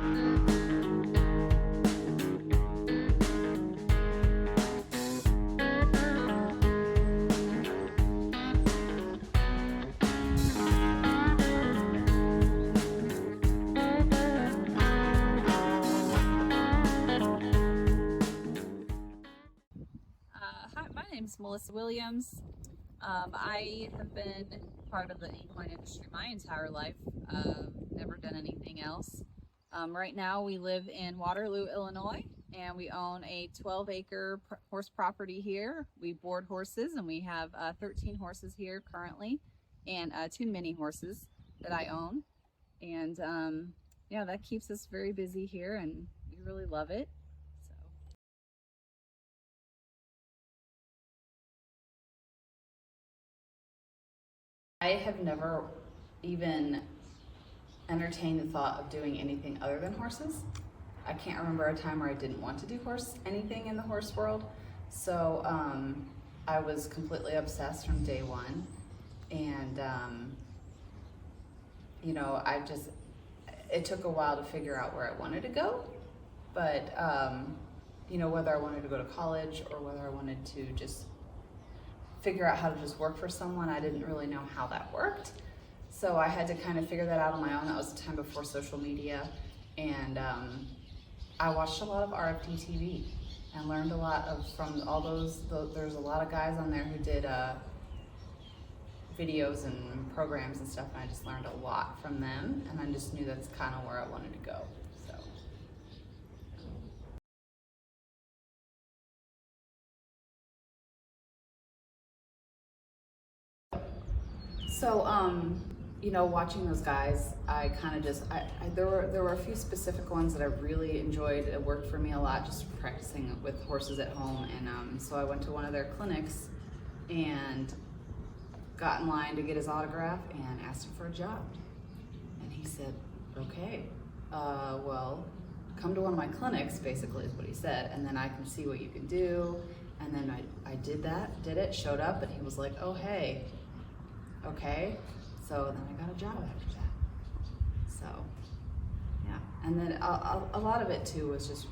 Hi, my name is Melisa Williams. I have been part of the equine industry my entire life. Never done anything else. Right now we live in Waterloo, Illinois, and we own a 12-acre horse property here. We board horses, and we have 13 horses here currently, and 2 mini horses that I own. And yeah, that keeps us very busy here, and we really love it. I have never even entertained the thought of doing anything other than horses. I can't remember a time where I didn't want to do anything in the horse world. So I was completely obsessed from day one. And you know, it took a while to figure out where I wanted to go. But you know, whether I wanted to go to college or whether I wanted to just figure out how to just work for someone, I didn't really know how that worked. So I had to kind of figure that out on my own. That was the time before social media. And I watched a lot of RFD TV and learned a lot from all there's a lot of guys on there who did videos and programs and stuff, and I just learned a lot from them, and I just knew that's kind of where I wanted to go. So, you know, watching those guys, I kind of just, there were a few specific ones that I really enjoyed. It worked for me a lot, just practicing with horses at home. And so I went to one of their clinics and got in line to get his autograph and asked him for a job. And he said, okay, well, come to one of my clinics, basically is what he said, and then I can see what you can do. And then I did it, showed up, and he was like, oh, hey, okay. So then I got a job after that. So, yeah. And then a lot of it too was just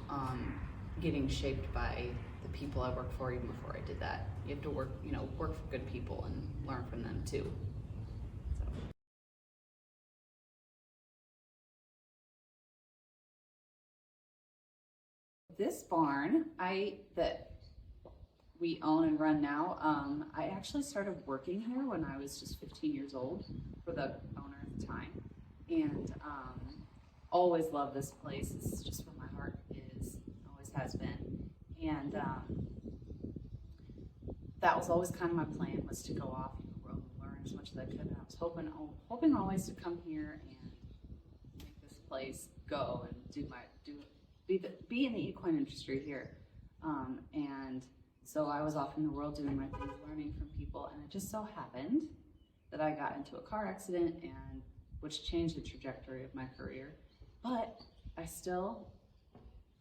getting shaped by the people I worked for even before I did that. You have to work for good people and learn from them too. So. This barn that we own and run now, I actually started working here when I was just 15 years old for the owner at the time, and always loved this place. It's just where my heart is, always has been, and that was always kind of my plan, was to go off in the world and learn as much as I could. And I was hoping always to come here and make this place go and be in the equine industry here, and so I was off in the world doing my things, learning from people, and it just so happened that I got into a car accident, which changed the trajectory of my career. But I still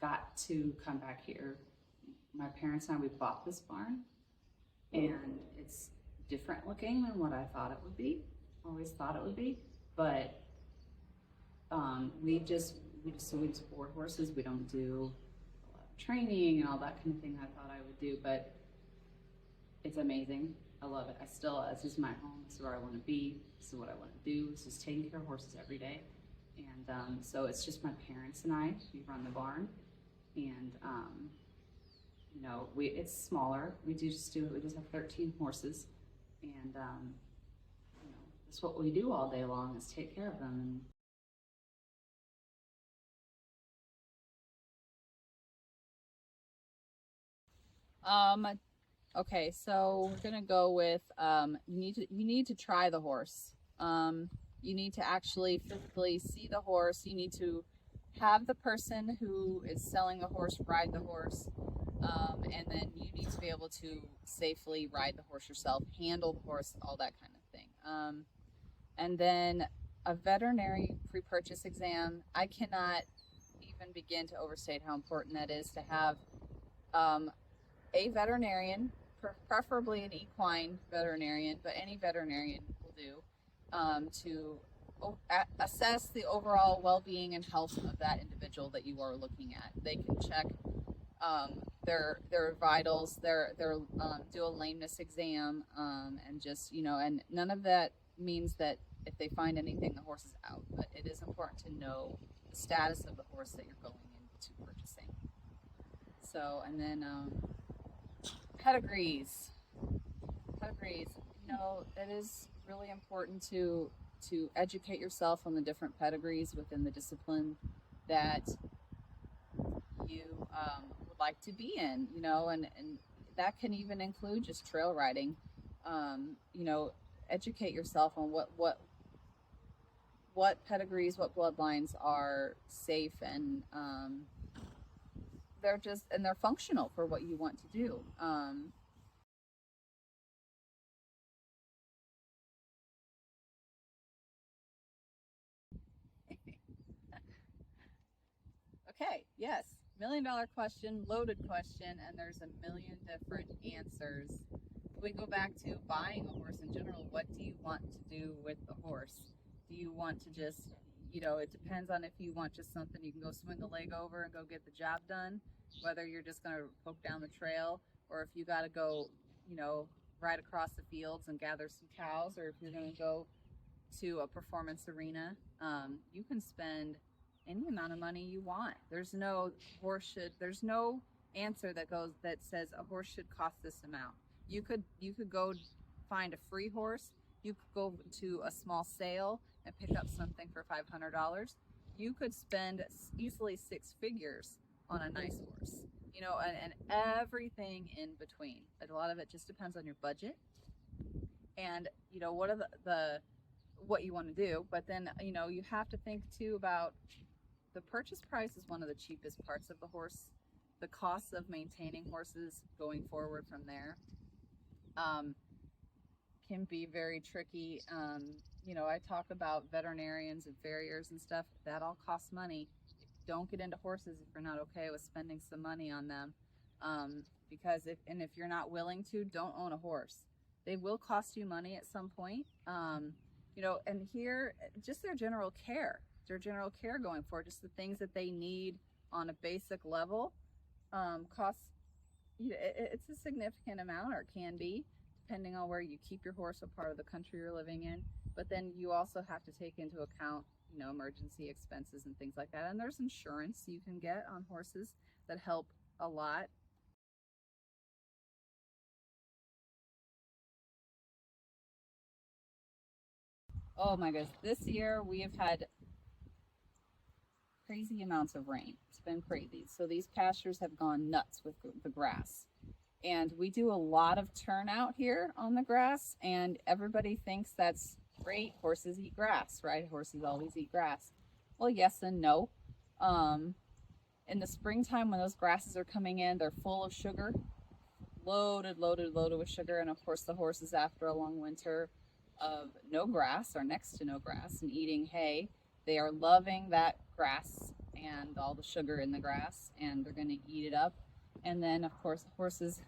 got to come back here. My parents and I, we bought this barn, and it's different looking than what I thought it would be. Always thought it would be, but we just board horses. We don't do training and all that kind of thing I thought I would do, but it's amazing. I love it. This is my home. This is where I want to be. This is what I want to do. This is taking care of horses every day. And so it's just my parents and I. We run the barn, and you know, it's smaller. We just have 13 horses, and you know, that's what we do all day long, is take care of them. Okay, so we're gonna go with you need to try the horse. You need to actually physically see the horse. You need to have the person who is selling the horse ride the horse, and then you need to be able to safely ride the horse yourself, handle the horse, all that kind of thing. And then a veterinary pre-purchase exam. I cannot even begin to overstate how important that is, to have a veterinarian, preferably an equine veterinarian, but any veterinarian will do, to assess the overall well-being and health of that individual that you are looking at. They can check their vitals, do a lameness exam, and just, and none of that means that if they find anything, the horse is out. But it is important to know the status of the horse that you're going into purchasing. So, and then pedigrees. It is really important to educate yourself on the different pedigrees within the discipline that you would like to be in, and that can even include just trail riding. Educate yourself on what pedigrees, what bloodlines are safe, and they're functional for what you want to do. Okay, yes, $1 million question, loaded question, and there's a million different answers. If we go back to buying a horse in general, what do you want to do with the horse? Do you want to just, it depends on if you want just something you can go swing a leg over and go get the job done, whether you're just going to poke down the trail, or if you got to go, ride across the fields and gather some cows, or if you're going to go to a performance arena. You can spend any amount of money you want. There's no answer that says a horse should cost this amount. You could go find a free horse. You could go to a small sale and pick up something for $500. You could spend easily 6 figures on a nice horse, and everything in between. A lot of it just depends on your budget and what are what you want to do. But then you have to think too about the purchase price is one of the cheapest parts of the horse. The costs of maintaining horses going forward from there can be very tricky. I talk about veterinarians and farriers and stuff. That all costs money. Don't get into horses if you're not okay with spending some money on them. Because if you're not willing to, don't own a horse. They will cost you money at some point. And here, just their general care going forward, just the things that they need on a basic level, costs, it's a significant amount, or it can be, depending on where you keep your horse, what part of the country you're living in. But then you also have to take into account, emergency expenses and things like that. And there's insurance you can get on horses that help a lot. Oh my goodness, this year we have had crazy amounts of rain. It's been crazy. So these pastures have gone nuts with the grass. And we do a lot of turnout here on the grass, and everybody thinks that's great. Horses eat grass, right? Horses always eat grass. Well, yes and no. In the springtime, when those grasses are coming in, they're full of sugar, loaded with sugar. And of course, the horses, after a long winter of no grass or next to no grass and eating hay, they are loving that grass and all the sugar in the grass, and they're going to eat it up. And then, of course, horses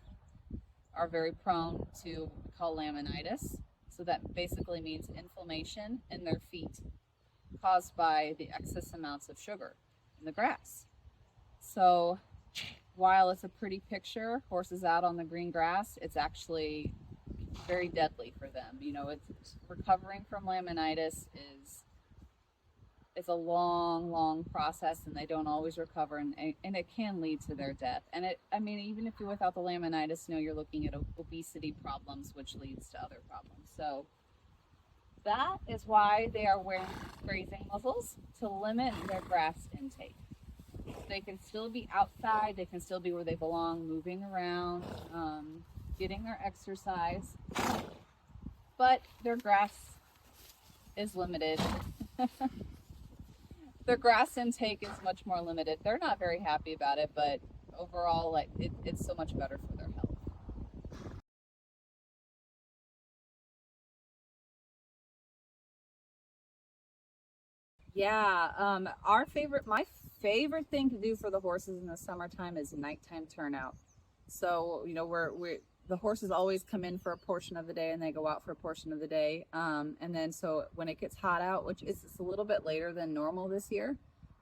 are very prone to what we call laminitis. So that basically means inflammation in their feet caused by the excess amounts of sugar in the grass. So while it's a pretty picture, horses out on the green grass, it's actually very deadly for them. It's recovering from laminitis it's a long process, and they don't always recover, and it can lead to their death. And even if you're without the laminitis, you're looking at obesity problems, which leads to other problems. So that is why they are wearing grazing muzzles, to limit their grass intake. They can still be outside, they can still be where they belong, moving around, getting their exercise, but their grass is limited. Their grass intake is much more limited. They're not very happy about it, but overall, it's so much better for their health. Yeah, my favorite thing to do for the horses in the summertime is nighttime turnout. So the horses always come in for a portion of the day and they go out for a portion of the day. And then so when it gets hot out, which is a little bit later than normal this year,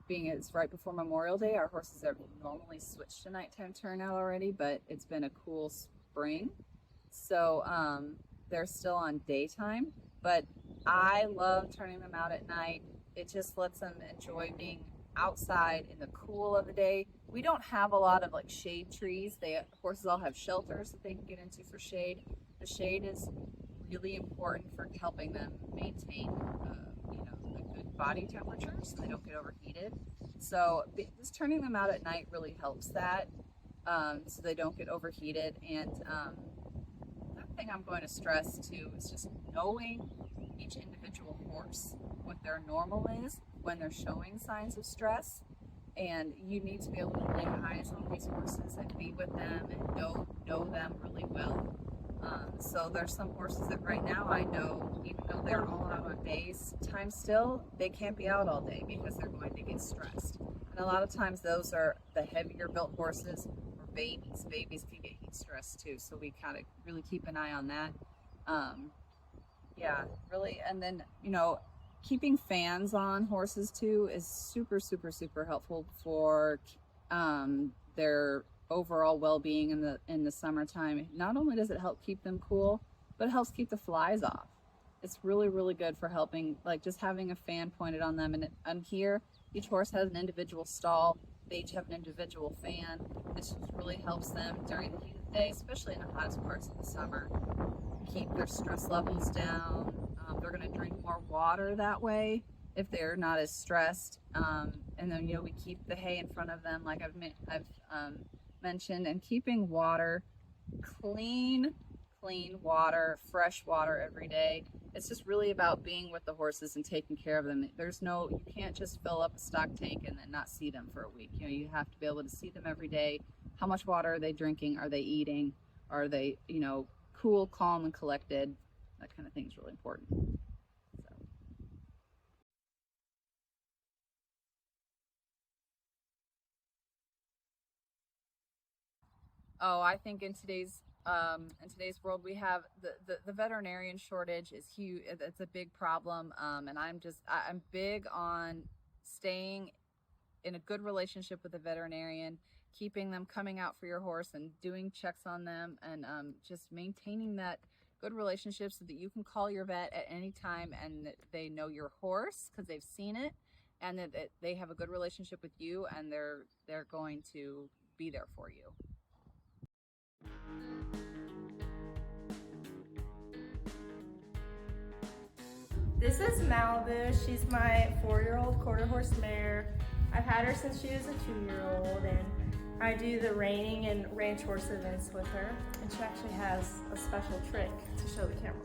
being it's right before Memorial Day, our horses are normally switched to nighttime turnout already, but it's been a cool spring. So they're still on daytime, but I love turning them out at night. It just lets them enjoy being outside in the cool of the day. We don't have a lot of like shade trees. Horses all have shelters that they can get into for shade. The shade is really important for helping them maintain, a good body temperature so they don't get overheated. So just turning them out at night really helps that, so they don't get overheated. And another thing I'm going to stress too is just knowing each individual horse, what their normal is when they're showing signs of stress. And you need to be able to lay eyes on these horses and be with them and know them really well. So there's some horses that right now I know, even though they're all out on days time still, they can't be out all day because they're going to get stressed. And a lot of times those are the heavier built horses or babies. Babies can get heat stress too. So we kind of really keep an eye on that. Really. And then, keeping fans on horses too is super, super, super helpful for their overall well-being in the summertime. Not only does it help keep them cool, but it helps keep the flies off. It's really, really good for helping, like just having a fan pointed on them. And here, each horse has an individual stall. They each have an individual fan. This just really helps them during the heat of the day, especially in the hottest parts of the summer. Keep their stress levels down. They're going to drink more water that way if they're not as stressed. And then, we keep the hay in front of them, like I've mentioned, and keeping water clean water, fresh water every day. It's just really about being with the horses and taking care of them. You can't just fill up a stock tank and then not see them for a week. You have to be able to see them every day. How much water are they drinking? Are they eating? Are they, cool, calm, and collected? That kind of thing is really important. I think in today's world we have the veterinarian shortage is huge. It's a big problem, and I'm big on staying in a good relationship with the veterinarian, keeping them coming out for your horse and doing checks on them, and just maintaining that good relationship so that you can call your vet at any time and that they know your horse because they've seen it, and that they have a good relationship with you, and they're going to be there for you. This is Malibu. She's my 4-year-old quarter horse mare. I've had her since she was a 2-year-old, and I do the reining and ranch horse events with her. And she actually has a special trick to show the camera.